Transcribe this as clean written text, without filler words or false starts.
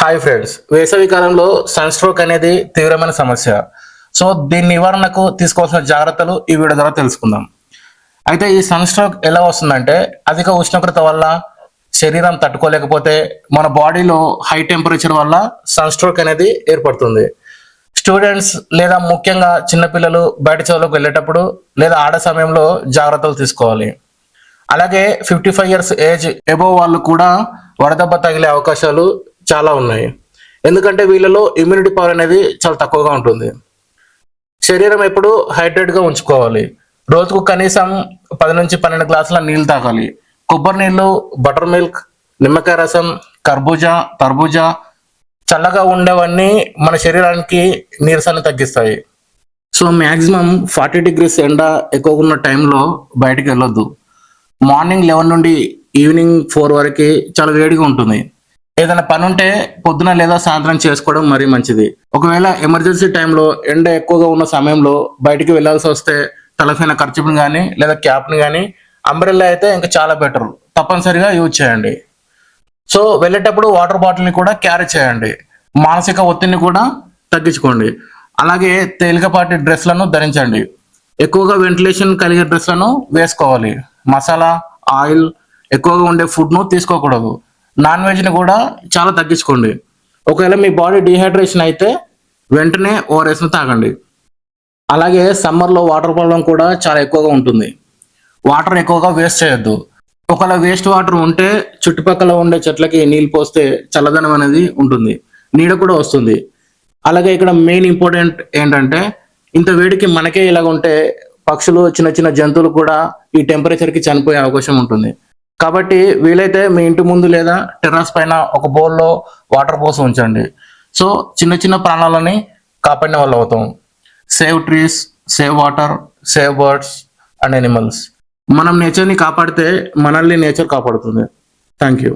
Hi friends, వేసవి కాలంలో sun stroke అనేది తీవ్రమైన సమస్య. సో దీని నివారణకు తీసుకోవాల్సిన జాగ్రత్తలు ఈ వీడియో ద్వారా తెలుసుకుందాం. అయితే ఈ సన్ స్ట్రోక్ ఎలా వస్తుందంటే అధిక ఉష్ణోగ్రత వల్ల శరీరం తట్టుకోలేకపోతే మన బాడీలో హై టెంపరేచర్ వల్ల సన్ స్ట్రోక్ అనేది ఏర్పడుతుంది. స్టూడెంట్స్ లేదా ముఖ్యంగా చిన్నపిల్లలు బయట చదువులకు వెళ్ళేటప్పుడు లేదా ఆడే సమయంలో జాగ్రత్తలు తీసుకోవాలి. అలాగే 55 years ఏజ్ ఎబోవ్ వాళ్ళు కూడా వడదెబ్బ తగిలే అవకాశాలు చాలా ఉన్నాయి. ఎందుకంటే వీళ్ళలో ఇమ్యూనిటీ పవర్ అనేది చాలా తక్కువగా ఉంటుంది. శరీరం ఎప్పుడు హైడ్రేట్గా ఉంచుకోవాలి. రోజుకు కనీసం 10 నుంచి 12 గ్లాసుల నీళ్ళు తాగాలి. కొబ్బరి నీళ్ళు, బటర్ మిల్క్, నిమ్మకాయ రసం, తర్బూజా చల్లగా ఉండేవన్నీ మన శరీరానికి నీరసాన్ని తగ్గిస్తాయి. సో మ్యాక్సిమం 40 degrees ఎండ ఎక్కువగా ఉన్న టైంలో బయటికి వెళ్ళొద్దు. మార్నింగ్ 11 నుండి ఈవినింగ్ 4 వరకు చాలా వేడిగా ఉంటుంది. ఏదైనా పని ఉంటే పొద్దున లేదా సాయంత్రం చేసుకోవడం మరీ మంచిది. ఒకవేళ ఎమర్జెన్సీ టైంలో ఎండ ఎక్కువగా ఉన్న సమయంలో బయటికి వెళ్ళాల్సి వస్తే తలపైన కర్చీప్ని కానీ లేదా క్యాప్ని కానీ, అంబ్రెల్లా అయితే ఇంకా చాలా బెటర్, తప్పనిసరిగా యూజ్ చేయండి. సో వెళ్ళేటప్పుడు వాటర్ బాటిల్ని కూడా క్యారీ చేయండి. మానసిక ఒత్తిడిని కూడా తగ్గించుకోండి. అలాగే తేలికపాటి డ్రెస్లను ధరించండి. ఎక్కువగా వెంటిలేషన్ కలిగే డ్రెస్లను వేసుకోవాలి. మసాలా, ఆయిల్ ఎక్కువగా ఉండే ఫుడ్ను తీసుకోకూడదు. నాన్ వెజ్ని కూడా చాలా తగ్గించుకోండి. ఒకవేళ మీ బాడీ డిహైడ్రేషన్ అయితే వెంటనే ఓఆర్ఎస్ని తాగండి. అలాగే సమ్మర్లో వాటర్ ప్రాబ్లం కూడా చాలా ఎక్కువగా ఉంటుంది. వాటర్ ఎక్కువగా వేస్ట్ చేయొద్దు. ఒకవేళ వేస్ట్ వాటర్ ఉంటే చుట్టుపక్కల ఉండే చెట్లకి నీళ్ళు పోస్తే చల్లదనం అనేది ఉంటుంది, నీడ కూడా వస్తుంది. అలాగే ఇక్కడ మెయిన్ ఇంపార్టెంట్ ఏంటంటే ఇంత వేడికి మనకే ఇలాగ ఉంటే పక్షులు, చిన్న చిన్న జంతువులు కూడా ఈ టెంపరేచర్కి చనిపోయే అవకాశం ఉంటుంది. కాబట్టి వీలైతే మీ ఇంటి ముందు లేదా టెర్రస్ పైన ఒక బౌల్లో వాటర్ పోసి ఉంచండి. సో చిన్న చిన్న ప్రాణాలని కాపాడిన వాళ్ళు అవుతాం. Save trees, save water, save birds and animals. మనం నేచర్ని కాపాడితే మనల్ని నేచర్ కాపాడుతుంది. Thank you.